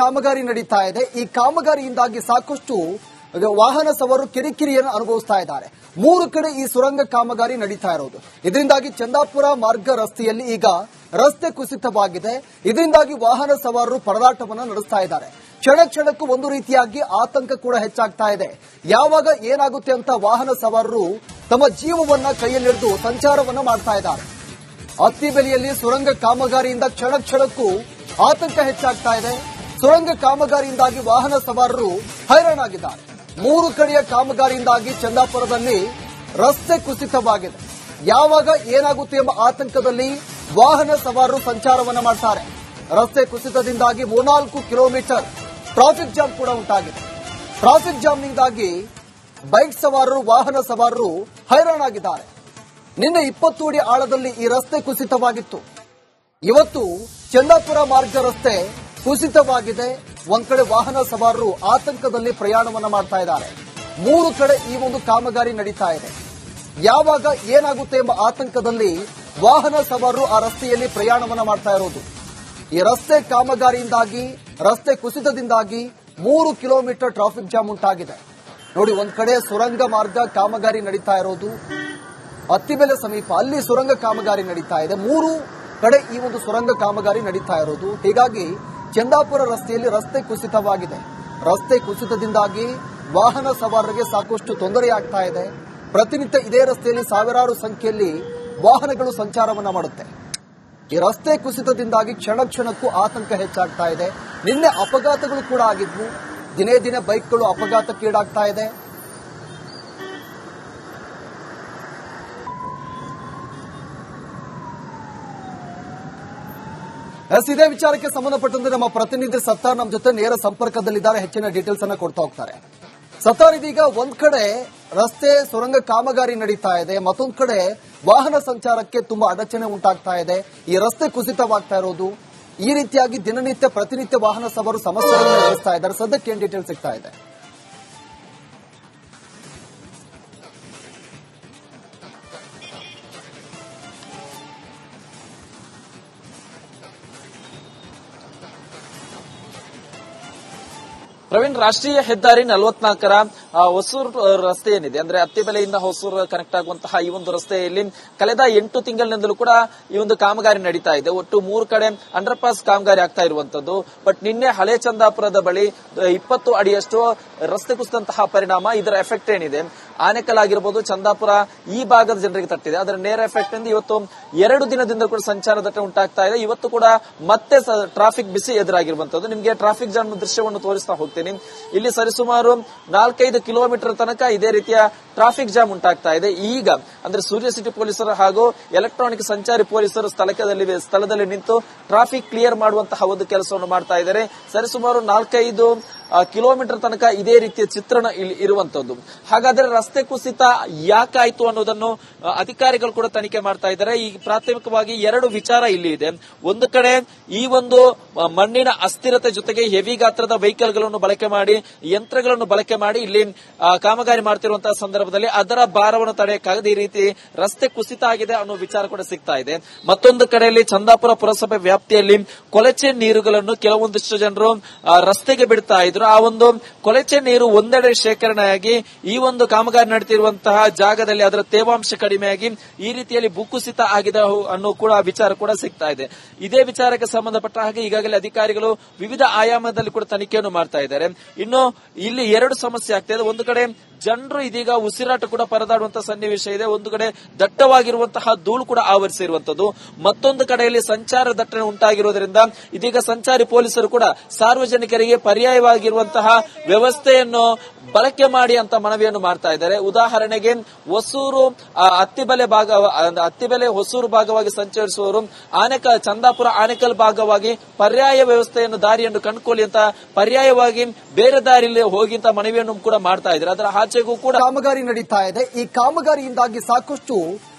ಕಾಮಗಾರಿ ನಡೀತಾ ಇದೆ. ಈ ಕಾಮಗಾರಿಯಿಂದಾಗಿ ಸಾಕಷ್ಟು ವಾಹನ ಸವಾರರು ಕಿರಿಕಿರಿಯನ್ನು ಅನುಭವಿಸ್ತಾ ಇದ್ದಾರೆ. 3 ಕಡೆ ಈ ಸುರಂಗ ಕಾಮಗಾರಿ ನಡೀತಾ ಇರೋದು. ಇದರಿಂದಾಗಿ ಚಂದಾಪುರ ಮಾರ್ಗ ರಸ್ತೆಯಲ್ಲಿ ಈಗ ರಸ್ತೆ ಕುಸಿತವಾಗಿದೆ. ಇದರಿಂದಾಗಿ ವಾಹನ ಸವಾರರು ಪರದಾಟವನ್ನು ನಡೆಸ್ತಾ ಇದ್ದಾರೆ. ಕ್ಷಣಕ್ಕೂ ಒಂದು ರೀತಿಯಾಗಿ ಆತಂಕ ಕೂಡ ಹೆಚ್ಚಾಗ್ತಾ ಇದೆ. ಯಾವಾಗ ಏನಾಗುತ್ತೆ ಅಂತ ವಾಹನ ಸವಾರರು ತಮ್ಮ ಜೀವವನ್ನ ಕೈಯಲ್ಲಿಡಿದು ಸಂಚಾರವನ್ನ ಮಾಡ್ತಾ ಇದ್ದಾರೆ. ಅತ್ತಿಬೆಲೆಯಲ್ಲಿ ಸುರಂಗ ಕಾಮಗಾರಿಯಿಂದ ಕ್ಷಣಕ್ಕೂ ಆತಂಕ ಹೆಚ್ಚಾಗ್ತಾ ಇದೆ. ಸುರಂಗ ಕಾಮಗಾರಿಯಿಂದಾಗಿ ವಾಹನ ಸವಾರರು ಹೈರಾಣಾಗಿದ್ದಾರೆ. 3 ಕಡೆಯ ಕಾಮಗಾರಿಯಿಂದಾಗಿ ಚಂದಾಪುರದಲ್ಲಿ ರಸ್ತೆ ಕುಸಿತವಾಗಿದೆ. ಯಾವಾಗ ಏನಾಗುತ್ತೆ ಎಂಬ ಆತಂಕದಲ್ಲಿ ವಾಹನ ಸವಾರರು ಸಂಚಾರವನ್ನ ಮಾಡ್ತಾರೆ. ರಸ್ತೆ ಕುಸಿತದಿಂದಾಗಿ 3-4 ಕಿಲೋಮೀಟರ್ ಟ್ರಾಫಿಕ್ ಜಾಮ್ ಕೂಡ ಉಂಟಾಗಿದೆ. ಟ್ರಾಫಿಕ್ ಜಾಮ್ನಿಂದಾಗಿ ಬೈಕ್ ಸವಾರರು ವಾಹನ ಸವಾರರು ಹೈರಾಣಾಗಿದ್ದಾರೆ. ನಿನ್ನೆ 20 ಅಡಿ ಆಳದಲ್ಲಿ ಈ ರಸ್ತೆ ಕುಸಿತವಾಗಿತ್ತು. ಇವತ್ತು ಚಂದಾಪುರ ಮಾರ್ಗ ರಸ್ತೆ ಕುಸಿತವಾಗಿದೆ. ಒಂದ್ ಕಡೆ ವಾಹನ ಸವಾರರು ಆತಂಕದಲ್ಲಿ ಪ್ರಯಾಣವನ್ನ ಮಾಡ್ತಾ ಇದ್ದಾರೆ. 3 ಕಡೆ ಈ ಒಂದು ಕಾಮಗಾರಿ ನಡೀತಾ ಇದೆ. ಯಾವಾಗ ಏನಾಗುತ್ತೆ ಎಂಬ ಆತಂಕದಲ್ಲಿ ವಾಹನ ಸವಾರರು ಆ ರಸ್ತೆಯಲ್ಲಿ ಪ್ರಯಾಣವನ್ನ ಮಾಡ್ತಾ ಇರೋದು. ಈ ರಸ್ತೆ ಕಾಮಗಾರಿಯಿಂದಾಗಿ ರಸ್ತೆ ಕುಸಿತದಿಂದಾಗಿ 3 ಕಿಲೋಮೀಟರ್ ಟ್ರಾಫಿಕ್ ಜಾಮ್ ಉಂಟಾಗಿದೆ. ನೋಡಿ, ಒಂದ್ ಕಡೆ ಸುರಂಗ ಮಾರ್ಗ ಕಾಮಗಾರಿ ನಡೀತಾ ಇರೋದು ಅತ್ತಿಬೆಲೆ ಸಮೀಪ, ಅಲ್ಲಿ ಸುರಂಗ ಕಾಮಗಾರಿ ನಡೀತಾ ಇದೆ. 3 ಕಡೆ ಈ ಒಂದು ಸುರಂಗ ಕಾಮಗಾರಿ ನಡೀತಾ ಇರೋದು. ಹೀಗಾಗಿ ಚಂದಾಪುರ ರಸ್ತೆಯಲ್ಲಿ ರಸ್ತೆ ಕುಸಿತವಾಗಿದೆ. ರಸ್ತೆ ಕುಸಿತದಿಂದಾಗಿ ವಾಹನ ಸವಾರರಿಗೆ ಸಾಕಷ್ಟು ತೊಂದರೆಯಾಗ್ತಾ ಇದೆ. ಪ್ರತಿನಿತ್ಯ ಇದೇ ರಸ್ತೆಯಲ್ಲಿ ಸಾವಿರಾರು ಸಂಖ್ಯೆಯಲ್ಲಿ ವಾಹನಗಳು ಸಂಚಾರವನ್ನ ಮಾಡುತ್ತೆ. ಈ ರಸ್ತೆ ಕುಸಿತದಿಂದಾಗಿ ಕ್ಷಣಕ್ಕೂ ಆತಂಕ ಹೆಚ್ಚಾಗ್ತಾ ಇದೆ. ನಿನ್ನೆ ಅಪಘಾತಗಳು ಕೂಡ ಆಗಿದ್ವು. ದಿನೇ ಬೈಕ್ಗಳು ಅಪಘಾತಕ್ಕೀಡಾಗ್ತಾ ಇದೆ. ಇದೇ ವಿಚಾರಕ್ಕೆ ಸಂಬಂಧಪಟ್ಟಂತೆ ನಮ್ಮ ಪ್ರತಿನಿಧಿ ಸತ್ತಾರ್ ನಮ್ಮ ಜೊತೆ ನೇರ ಸಂಪರ್ಕದಲ್ಲಿದ್ದಾರೆ. ಹೆಚ್ಚಿನ ಡೀಟೇಲ್ಸ್ ಅನ್ನ ಕೊಡ್ತಾ ಹೋಗ್ತಾರೆ. ಸತ್ತಾರ್, ಇದೀಗ ಒಂದ್ ಕಡೆ ರಸ್ತೆ ಸುರಂಗ ಕಾಮಗಾರಿ ನಡೀತಾ ಇದೆ, ಮತ್ತೊಂದ್ ಕಡೆ ವಾಹನ ಸಂಚಾರಕ್ಕೆ ತುಂಬಾ ಅಡಚಣೆ ಉಂಟಾಗ್ತಾ ಇದೆ. ಈ ರಸ್ತೆ ಕುಸಿತವಾಗ್ತಾ ಇರೋದು, ಈ ರೀತಿಯಾಗಿ ದಿನನಿತ್ಯ ಪ್ರತಿನಿತ್ಯ ವಾಹನ ಸವಾರರು ಸಮಸ್ಯೆಗಳನ್ನು ಎದುರಿಸ್ತಾ ಇದ್ದಾರೆ. ಸದ್ಯಕ್ಕೆ ಏನ್ ಡೀಟೇಲ್ಸ್ ಸಿಗ್ತಾ ಇದೆ? ಪ್ರವೀಣ್, ರಾಷ್ಟ್ರೀಯ ಹೆದ್ದಾರಿ 44ರ ಹೊಸೂರು ರಸ್ತೆ ಏನಿದೆ, ಅಂದ್ರೆ ಅತ್ತಿಬೆಲೆಯಿಂದ ಹೊಸೂರು ಕನೆಕ್ಟ್ ಆಗುವಂತಹ ಈ ಒಂದು ರಸ್ತೆಯಲ್ಲಿ ಕಳೆದ 8 ತಿಂಗಳಿನಿಂದಲೂ ಕೂಡ ಈ ಒಂದು ಕಾಮಗಾರಿ ನಡೀತಾ ಇದೆ. ಒಟ್ಟು 3 ಕಡೆ ಅಂಡರ್ ಪಾಸ್ ಕಾಮಗಾರಿ ಆಗ್ತಾ ಇರುವಂತದ್ದು. ಬಟ್ ನಿನ್ನೆ ಹಳೆ ಚಂದಾಪುರದ ಬಳಿ 20 ಅಡಿಯಷ್ಟು ರಸ್ತೆ ಕುಸಿದಂತಹ ಪರಿಣಾಮ, ಇದರ ಎಫೆಕ್ಟ್ ಏನಿದೆ ಆನೆಕಲ್ ಆಗಿರಬಹುದು, ಚಂದಾಪುರ ಈ ಭಾಗದ ಜನರಿಗೆ ತಟ್ಟಿದೆ. ಅದರ ನೇರ ಎಫೆಕ್ಟ್ ಇಂದ ಇವತ್ತು 2 ದಿನದಿಂದ ಕೂಡ ಸಂಚಾರ ದಟ್ಟಣೆ ಉಂಟಾಗ್ತಾ ಇದೆ. ಇವತ್ತು ಕೂಡ ಮತ್ತೆ ಟ್ರಾಫಿಕ್ ಬಿಸಿ ಎದುರಾಗಿರುವಂತದ್ದು. ನಿಮಗೆ ಟ್ರಾಫಿಕ್ ಜಾಮ್ ದೃಶ್ಯವನ್ನು ತೋರಿಸ್ತಾ ಹೋಗ್ತೀನಿ. ಇಲ್ಲಿ ಸರಿಸುಮಾರು 4-5 ಕಿಲೋಮೀಟರ್ ತನಕ ಇದೇ ರೀತಿಯ ಟ್ರಾಫಿಕ್ ಜಾಮ್ ಉಂಟಾಗ್ತಾ ಇದೆ. ಈಗ ಅಂದ್ರೆ ಸೂರ್ಯ ಸಿಟಿ ಪೊಲೀಸರು ಹಾಗೂ ಎಲೆಕ್ಟ್ರಾನಿಕ್ ಸಂಚಾರಿ ಪೊಲೀಸರು ಸ್ಥಳದಲ್ಲಿ ನಿಂತು ಟ್ರಾಫಿಕ್ ಕ್ಲಿಯರ್ ಮಾಡುವಂತಹ ಒಂದು ಕೆಲಸವನ್ನು ಮಾಡ್ತಾ ಇದ್ದಾರೆ. ಸರಿಸುಮಾರು 4-5 ಕಿಲೋಮೀಟರ್ ತನಕ ಇದೇ ರೀತಿಯ ಚಿತ್ರಣ ಇಲ್ಲಿ ಇರುವಂತದ್ದು. ಹಾಗಾದ್ರೆ ರಸ್ತೆ ಕುಸಿತ ಯಾಕಾಯ್ತು ಅನ್ನೋದನ್ನು ಅಧಿಕಾರಿಗಳು ಕೂಡ ತನಿಖೆ ಮಾಡ್ತಾ ಇದ್ದಾರೆ. ಈ ಪ್ರಾಥಮಿಕವಾಗಿ 2 ವಿಚಾರ ಇಲ್ಲಿ ಇದೆ. ಒಂದು ಕಡೆ ಈ ಒಂದು ಮಣ್ಣಿನ ಅಸ್ಥಿರತೆ ಜೊತೆಗೆ ಹೆವಿ ಗಾತ್ರದ ವೆಹಿಕಲ್ ಗಳನ್ನು ಬಳಕೆ ಮಾಡಿ, ಯಂತ್ರಗಳನ್ನು ಬಳಕೆ ಮಾಡಿ ಇಲ್ಲಿ ಕಾಮಗಾರಿ ಮಾಡ್ತಿರುವಂತಹ ಸಂದರ್ಭದಲ್ಲಿ ಅದರ ಭಾರವನ್ನು ತಡೆಯಕ್ಕಾಗದೆ ಈ ರೀತಿ ರಸ್ತೆ ಕುಸಿತ ಆಗಿದೆ ಅನ್ನೋ ವಿಚಾರ ಕೂಡ ಸಿಗ್ತಾ ಇದೆ. ಮತ್ತೊಂದು ಕಡೆಯಲ್ಲಿ ಚಂದಾಪುರ ಪುರಸಭೆ ವ್ಯಾಪ್ತಿಯಲ್ಲಿ ಕೊಳಚೆ ನೀರುಗಳನ್ನು ಕೆಲವೊಂದಿಷ್ಟು ಜನರು ರಸ್ತೆಗೆ ಬಿಡ್ತಾ ಇದ್ರು. ಆ ಒಂದು ಕೊಳಚೆ ನೀರು ಒಂದೆಡೆ ಶೇಖರಣೆಯಾಗಿ ಈ ಒಂದು ಕಾಮಗಾರಿ ನಡೆಯುತ್ತಿರುವಂತಹ ಜಾಗದಲ್ಲಿ ಅದರ ತೇವಾಂಶ ಕಡಿಮೆಯಾಗಿ ಈ ರೀತಿಯಲ್ಲಿ ಭೂಕುಸಿತ ಆಗಿದೆ ಅನ್ನೋ ಕೂಡ ವಿಚಾರ ಕೂಡ ಸಿಗ್ತಾ ಇದೆ. ಇದೇ ವಿಚಾರಕ್ಕೆ ಸಂಬಂಧಪಟ್ಟ ಹಾಗೆ ಈಗಾಗಲೇ ಅಧಿಕಾರಿಗಳು ವಿವಿಧ ಆಯಾಮದಲ್ಲಿ ಕೂಡ ತನಿಖೆಯನ್ನು ಮಾಡ್ತಾ ಇದ್ದಾರೆ. ಇನ್ನು ಇಲ್ಲಿ 2 ಸಮಸ್ಯೆ ಆಗ್ತಾ ಇದೆ. ಒಂದು ಕಡೆ ಜನರು ಇದೀಗ ಉಸಿರಾಟ ಕೂಡ ಪರದಾಡುವಂತಹ ಸನ್ನಿವೇಶ ಇದೆ. ಒಂದು ಕಡೆ ದಟ್ಟವಾಗಿರುವಂತಹ ಧೂಳು ಕೂಡ ಆವರಿಸಿರುವಂತದ್ದು. ಮತ್ತೊಂದು ಕಡೆಯಲ್ಲಿ ಸಂಚಾರ ದಟ್ಟಣೆ ಉಂಟಾಗಿರುವುದರಿಂದ ಇದೀಗ ಸಂಚಾರಿ ಪೊಲೀಸರು ಕೂಡ ಸಾರ್ವಜನಿಕರಿಗೆ ಪರ್ಯಾಯವಾಗಿರುವಂತಹ ವ್ಯವಸ್ಥೆಯನ್ನು ಬಳಕೆ ಮಾಡಿ ಅಂತ ಮನವಿಯನ್ನು ಮಾಡ್ತಾ ಇದ್ದಾರೆ. ಉದಾಹರಣೆಗೆ ಹೊಸೂರು ಅತ್ತಿಬೆಲೆ ಹೊಸೂರು ಭಾಗವಾಗಿ ಸಂಚರಿಸುವವರು ಚಂದಾಪುರ ಆನೆಕಲ್ ಭಾಗವಾಗಿ ಪರ್ಯಾಯ ವ್ಯವಸ್ಥೆಯನ್ನು ದಾರಿಯನ್ನು ಕಂಡುಕೊಳ್ಳಿ ಅಂತ ಪರ್ಯಾಯವಾಗಿ ಬೇರೆ ದಾರಿಯಲ್ಲಿ ಹೋಗಿ ಅಂತ ಮನವಿಯನ್ನು ಕೂಡ ಮಾಡ್ತಾ ಇದ್ದಾರೆ. ಅದರ ಆಚೆಗೂ ಕೂಡ ಕಾಮಗಾರಿ ನಡೀತಾ ಇದೆ. ಈ ಕಾಮಗಾರಿಯಿಂದಾಗಿ ಸಾಕಷ್ಟು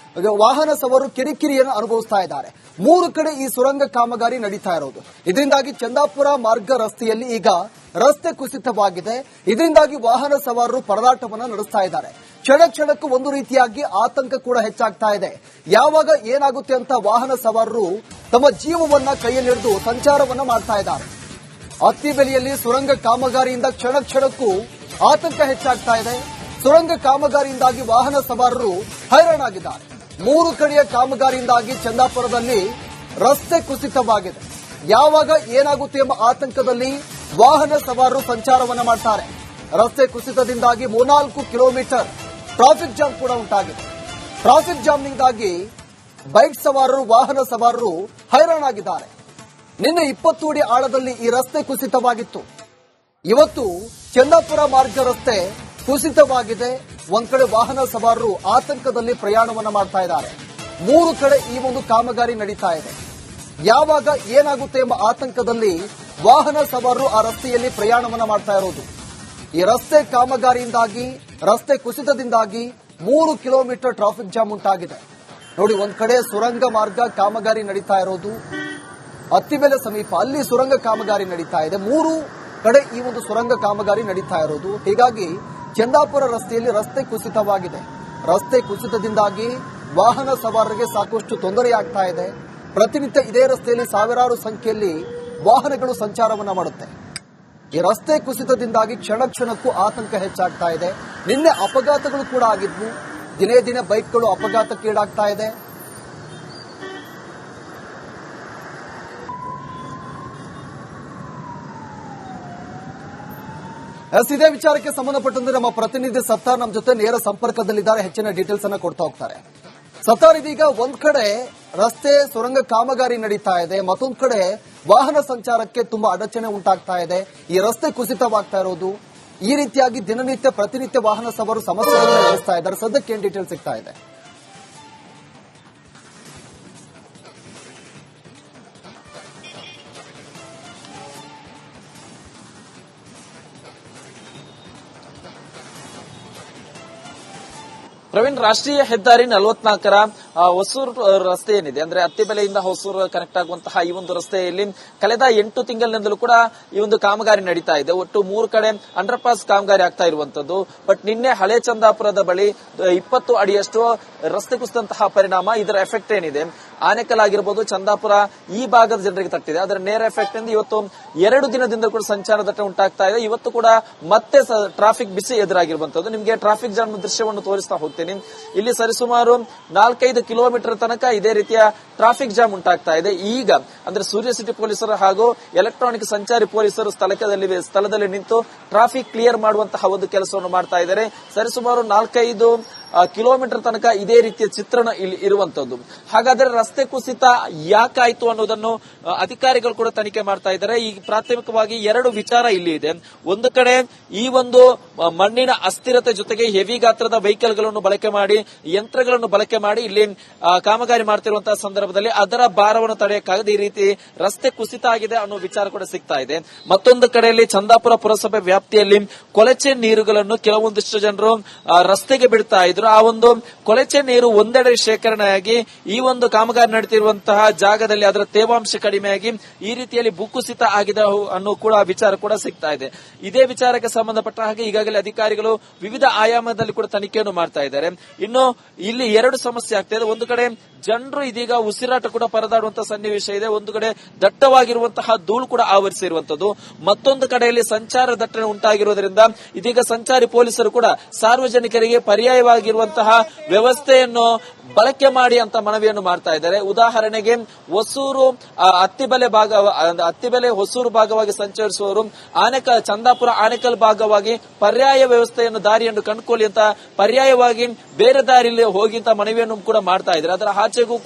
ವಾಹನ ಸವಾರರು ಕಿರಿಕಿರಿಯನ್ನು ಅನುಭವಿಸ್ತಾ ಇದ್ದಾರೆ. 3 ಕಡೆ ಈ ಸುರಂಗ ಕಾಮಗಾರಿ ನಡೀತಾ ಇರೋದು. ಇದರಿಂದಾಗಿ ಚಂದಾಪುರ ಮಾರ್ಗ ರಸ್ತೆಯಲ್ಲಿ ಈಗ ರಸ್ತೆ ಕುಸಿತವಾಗಿದೆ. ಇದರಿಂದಾಗಿ ವಾಹನ ಸವಾರರು ಪರದಾಟವನ್ನ ನಡೆಸ್ತಾ ಇದ್ದಾರೆ. ಕ್ಷಣಕ್ಕೂ ಒಂದು ರೀತಿಯಾಗಿ ಆತಂಕ ಕೂಡ ಹೆಚ್ಚಾಗ್ತಾ ಇದೆ. ಯಾವಾಗ ಏನಾಗುತ್ತೆ ಅಂತ ವಾಹನ ಸವಾರರು ತಮ್ಮ ಜೀವವನ್ನ ಕೈಯಲ್ಲಿಡಿದು ಸಂಚಾರವನ್ನ ಮಾಡ್ತಾ ಇದ್ದಾರೆ. ಅತ್ತಿಬೆಲೆಯಲ್ಲಿ ಸುರಂಗ ಕಾಮಗಾರಿಯಿಂದ ಕ್ಷಣಕ್ಕೂ ಆತಂಕ ಹೆಚ್ಚಾಗ್ತಾ ಇದೆ. ಸುರಂಗ ಕಾಮಗಾರಿಯಿಂದಾಗಿ ವಾಹನ ಸವಾರರು ಹೈರಾಣಾಗಿದ್ದಾರೆ. 3 ಕಡೆಯ ಕಾಮಗಾರಿಯಿಂದಾಗಿ ಚಂದಾಪುರದಲ್ಲಿ ರಸ್ತೆ ಕುಸಿತವಾಗಿದೆ. ಯಾವಾಗ ಏನಾಗುತ್ತೆ ಎಂಬ ಆತಂಕದಲ್ಲಿ ವಾಹನ ಸವಾರರು ಸಂಚಾರವನ್ನ ಮಾಡ್ತಾರೆ. ರಸ್ತೆ ಕುಸಿತದಿಂದಾಗಿ 3-4 ಕಿಲೋಮೀಟರ್ ಟ್ರಾಫಿಕ್ ಜಾಮ್ ಕೂಡ ಉಂಟಾಗಿದೆ. ಟ್ರಾಫಿಕ್ ಜಾಮ್ನಿಂದಾಗಿ ಬೈಕ್ ಸವಾರರು, ವಾಹನ ಸವಾರರು ಹೈರಾಣಾಗಿದ್ದಾರೆ. ನಿನ್ನೆ 20 ಅಡಿ ಆಳದಲ್ಲಿ ಈ ರಸ್ತೆ ಕುಸಿತವಾಗಿತ್ತು. ಇವತ್ತು ಚಂದಾಪುರ ಮಾರ್ಗ ರಸ್ತೆ ಕುಸಿತವಾಗಿದೆ. ಒಂದ್ ಕಡೆ ವಾಹನ ಸವಾರರು ಆತಂಕದಲ್ಲಿ ಪ್ರಯಾಣವನ್ನ ಮಾಡ್ತಾ ಇದ್ದಾರೆ. 3 ಕಡೆ ಈ ಒಂದು ಕಾಮಗಾರಿ ನಡೀತಾ ಇದೆ. ಯಾವಾಗ ಏನಾಗುತ್ತೆ ಎಂಬ ಆತಂಕದಲ್ಲಿ ವಾಹನ ಸವಾರರು ಆ ರಸ್ತೆಯಲ್ಲಿ ಪ್ರಯಾಣವನ್ನ ಮಾಡ್ತಾ ಇರೋದು. ಈ ರಸ್ತೆ ಕಾಮಗಾರಿಯಿಂದಾಗಿ, ರಸ್ತೆ ಕುಸಿತದಿಂದಾಗಿ 3 ಕಿಲೋಮೀಟರ್ ಟ್ರಾಫಿಕ್ ಜಾಮ್ ಉಂಟಾಗಿದೆ. ನೋಡಿ, ಒಂದ್ ಕಡೆ ಸುರಂಗ ಮಾರ್ಗ ಕಾಮಗಾರಿ ನಡೀತಾ ಇರೋದು, ಅತ್ತಿಬೆಲೆ ಸಮೀಪ ಅಲ್ಲಿ ಸುರಂಗ ಕಾಮಗಾರಿ ನಡೀತಾ ಇದೆ. 3 ಕಡೆ ಈ ಒಂದು ಸುರಂಗ ಕಾಮಗಾರಿ ನಡೀತಾ ಇರೋದು. ಹೀಗಾಗಿ ಚಂದಾಪುರ ರಸ್ತೆಯಲ್ಲಿ ರಸ್ತೆ ಕುಸಿತವಾಗಿದೆ. ರಸ್ತೆ ಕುಸಿತದಿಂದಾಗಿ ವಾಹನ ಸವಾರರಿಗೆ ಸಾಕಷ್ಟು ತೊಂದರೆಯಾಗ್ತಾ ಇದೆ. ಪ್ರತಿನಿತ್ಯ ಇದೇ ರಸ್ತೆಯಲ್ಲಿ ಸಾವಿರಾರು ಸಂಖ್ಯೆಯಲ್ಲಿ ವಾಹನಗಳು ಸಂಚಾರವನ್ನ ಮಾಡುತ್ತೆ. ಈ ರಸ್ತೆ ಕುಸಿತದಿಂದಾಗಿ ಕ್ಷಣಕ್ಕೂ ಆತಂಕ ಹೆಚ್ಚಾಗ್ತಾ ಇದೆ. ನಿನ್ನೆ ಅಪಘಾತಗಳು ಕೂಡ ಆಗಿದ್ವು. ದಿನೇ ದಿನೇ ಬೈಕ್ಗಳು ಅಪಘಾತಕ್ಕೀಡಾಗ್ತಾ ಇದೆ. ಇದೇ ವಿಚಾರಕ್ಕೆ ಸಂಬಂಧಪಟ್ಟಂತೆ ನಮ್ಮ ಪ್ರತಿನಿಧಿ ಸತ್ತಾರ್ ನಮ್ಮ ಜೊತೆ ನೇರ ಸಂಪರ್ಕದಲ್ಲಿದ್ದಾರೆ. ಹೆಚ್ಚಿನ ಡೀಟೇಲ್ಸ್ ಅನ್ನ ಕೊಡ್ತಾ ಹೋಗ್ತಾರೆ. ಸತ್ತಾರ್, ಇದೀಗ ಒಂದ್ ಕಡೆ ರಸ್ತೆ ಸುರಂಗ ಕಾಮಗಾರಿ ನಡೀತಾ ಇದೆ, ಮತ್ತೊಂದ್ ಕಡೆ ವಾಹನ ಸಂಚಾರಕ್ಕೆ ತುಂಬಾ ಅಡಚಣೆ ಉಂಟಾಗ್ತಾ ಇದೆ. ಈ ರಸ್ತೆ ಕುಸಿತವಾಗ್ತಾ ಇರೋದು, ಈ ರೀತಿಯಾಗಿ ದಿನನಿತ್ಯ ಪ್ರತಿನಿತ್ಯ ವಾಹನ ಸವಾರರು ಸಮಸ್ಯೆಗಳನ್ನು ಎದುರಿಸ್ತಾ ಇದ್ದಾರೆ. ಸದ್ಯಕ್ಕೆ ಏನ್ ಡೀಟೇಲ್ಸ್ ಸಿಗ್ತಾ ಇದೆ? ಪ್ರವೀಣ್, ರಾಷ್ಟ್ರೀಯ ಹೆದ್ದಾರಿ 44ರ ಹೊಸೂರು ರಸ್ತೆ ಏನಿದೆ, ಅಂದ್ರೆ ಅತ್ತಿಬೆಲೆಯಿಂದ ಹೊಸೂರು ಕನೆಕ್ಟ್ ಆಗುವಂತಹ ಈ ಒಂದು ರಸ್ತೆಯಲ್ಲಿ ಕಳೆದ 8 ತಿಂಗಳಿನಿಂದಲೂ ಕೂಡ ಈ ಒಂದು ಕಾಮಗಾರಿ ನಡೀತಾ ಇದೆ. ಒಟ್ಟು 3 ಕಡೆ ಅಂಡರ್ ಪಾಸ್ ಕಾಮಗಾರಿ ಆಗ್ತಾ ಇರುವಂತದ್ದು. ಬಟ್ ನಿನ್ನೆ ಹಳೆ ಚಂದಾಪುರದ ಬಳಿ 20 ಅಡಿಯಷ್ಟು ರಸ್ತೆ ಕುಸಿದಂತಹ ಪರಿಣಾಮ, ಇದರ ಎಫೆಕ್ಟ್ ಏನಿದೆ, ಆನೆಕಲ್ ಆಗಿರ್ಬೋದು, ಚಂದಾಪುರ ಈ ಭಾಗದ ಜನರಿಗೆ ತಟ್ಟಿದೆ. ಅದರ ನೇರ ಎಫೆಕ್ಟ್ ಇಂದ ಇವತ್ತು 2 ದಿನದಿಂದ ಕೂಡ ಸಂಚಾರ ದಟ್ಟಣೆ ಉಂಟಾಗ್ತಾ ಇದೆ. ಇವತ್ತು ಕೂಡ ಮತ್ತೆ ಟ್ರಾಫಿಕ್ ಬಿಸಿ ಎದುರಾಗಿರುವಂತದ್ದು. ನಿಮಗೆ ಟ್ರಾಫಿಕ್ ಜಾಮ್ ದೃಶ್ಯವನ್ನು ತೋರಿಸ್ತಾ ಹೋಗ್ತೀನಿ. ಇಲ್ಲಿ ಸರಿಸುಮಾರು 4-5 ಕಿಲೋಮೀಟರ್ ತನಕ ಇದೇ ರೀತಿಯ ಟ್ರಾಫಿಕ್ ಜಾಮ್ ಉಂಟಾಗ್ತಾ ಇದೆ. ಈಗ ಅಂದ್ರೆ ಸೂರ್ಯ ಸಿಟಿ ಪೊಲೀಸರು ಹಾಗೂ ಎಲೆಕ್ಟ್ರಾನಿಕ್ ಸಂಚಾರಿ ಪೊಲೀಸರು ಸ್ಥಳದಲ್ಲಿ ನಿಂತು ಟ್ರಾಫಿಕ್ ಕ್ಲಿಯರ್ ಮಾಡುವಂತಹ ಒಂದು ಕೆಲಸವನ್ನು ಮಾಡ್ತಾ ಇದ್ದಾರೆ. ಸರಿಸುಮಾರು 4-5 ಕಿಲೋಮೀಟರ್ ತನಕ ಇದೇ ರೀತಿಯ ಚಿತ್ರಣ ಇಲ್ಲಿ ಇರುವಂತದ್ದು. ಹಾಗಾದ್ರೆ ರಸ್ತೆ ಕುಸಿತ ಯಾಕಾಯ್ತು ಅನ್ನೋದನ್ನು ಅಧಿಕಾರಿಗಳು ಕೂಡ ತನಿಖೆ ಮಾಡ್ತಾ ಇದ್ದಾರೆ. ಈ ಪ್ರಾಥಮಿಕವಾಗಿ 2 ವಿಚಾರ ಇಲ್ಲಿ ಇದೆ. ಒಂದು ಕಡೆ ಈ ಒಂದು ಮಣ್ಣಿನ ಅಸ್ಥಿರತೆ ಜೊತೆಗೆ ಹೆವಿ ಗಾತ್ರದ ವೆಹಿಕಲ್ಗಳನ್ನು ಬಳಕೆ ಮಾಡಿ, ಯಂತ್ರಗಳನ್ನು ಬಳಕೆ ಮಾಡಿ ಇಲ್ಲಿ ಕಾಮಗಾರಿ ಮಾಡ್ತಿರುವಂತಹ ಸಂದರ್ಭದಲ್ಲಿ ಅದರ ಭಾರವನ್ನು ತಡೆಯಕ್ಕಾಗದೆ ಈ ರೀತಿ ರಸ್ತೆ ಕುಸಿತ ಆಗಿದೆ ಅನ್ನೋ ವಿಚಾರ ಕೂಡ ಸಿಗ್ತಾ ಇದೆ. ಮತ್ತೊಂದು ಕಡೆಯಲ್ಲಿ ಚಂದಾಪುರ ಪುರಸಭೆ ವ್ಯಾಪ್ತಿಯಲ್ಲಿ ಕೊಳಚೆ ನೀರುಗಳನ್ನು ಕೆಲವೊಂದಿಷ್ಟು ಜನರು ರಸ್ತೆಗೆ ಬಿಡ್ತಾ ಇದ್ರು. ಆ ಒಂದು ಕೊಳಚೆ ನೀರು ಒಂದೆಡೆ ಶೇಖರಣೆಯಾಗಿ ಈ ಒಂದು ಕಾಮಗಾರಿ ನಡೆಯುತ್ತಿರುವಂತಹ ಜಾಗದಲ್ಲಿ ಅದರ ತೇವಾಂಶ ಕಡಿಮೆಯಾಗಿ ಈ ರೀತಿಯಲ್ಲಿ ಭೂಕುಸಿತ ಆಗಿದೆ ಅನ್ನೋ ಕೂಡ ವಿಚಾರ ಕೂಡ ಸಿಗ್ತಾ ಇದೆ. ಇದೇ ವಿಚಾರಕ್ಕೆ ಸಂಬಂಧಪಟ್ಟ ಹಾಗೆ ಈಗಾಗಲೇ ಅಧಿಕಾರಿಗಳು ವಿವಿಧ ಆಯಾಮದಲ್ಲಿ ಕೂಡ ತನಿಖೆಯನ್ನು ಮಾಡ್ತಾ ಇದ್ದಾರೆ. ಇನ್ನು ಇಲ್ಲಿ 2 ಸಮಸ್ಯೆ ಆಗ್ತಾ ಇದೆ. ಒಂದು ಕಡೆ ಜನರು ಇದೀಗ ಉಸಿರಾಟ ಕೂಡ ಪರದಾಡುವಂತಹ ಸನ್ನಿವೇಶ ಇದೆ. ಒಂದು ಕಡೆ ದಟ್ಟವಾಗಿರುವಂತಹ ಧೂಳು ಕೂಡ ಆವರಿಸಿರುವಂತದ್ದು. ಮತ್ತೊಂದು ಕಡೆಯಲ್ಲಿ ಸಂಚಾರ ದಟ್ಟಣೆ ಉಂಟಾಗಿರುವುದರಿಂದ ಇದೀಗ ಸಂಚಾರಿ ಪೊಲೀಸರು ಕೂಡ ಸಾರ್ವಜನಿಕರಿಗೆ ಪರ್ಯಾಯವಾಗಿರುವಂತಹ ವ್ಯವಸ್ಥೆಯನ್ನು ಬಳಕೆ ಮಾಡಿ ಅಂತ ಮನವಿಯನ್ನು ಮಾಡ್ತಾ ಇದ್ದಾರೆ. ಉದಾಹರಣೆಗೆ ಹೊಸೂರು ಅತ್ತಿಬೆಲೆ ಹೊಸೂರು ಭಾಗವಾಗಿ ಸಂಚರಿಸುವವರು ಚಂದಾಪುರ ಆನೆಕಲ್ ಭಾಗವಾಗಿ ಪರ್ಯಾಯ ವ್ಯವಸ್ಥೆಯನ್ನು ದಾರಿಯನ್ನು ಕಂಡುಕೊಳ್ಳಿ ಅಂತ ಪರ್ಯಾಯವಾಗಿ ಬೇರೆ ದಾರಿಯಲ್ಲಿ ಹೋಗಿ ಅಂತ ಮನವಿಯನ್ನು ಕೂಡ ಮಾಡ್ತಾ ಇದ್ದಾರೆ. ಅದರ ಆಚೆಗೂ ಕೂಡ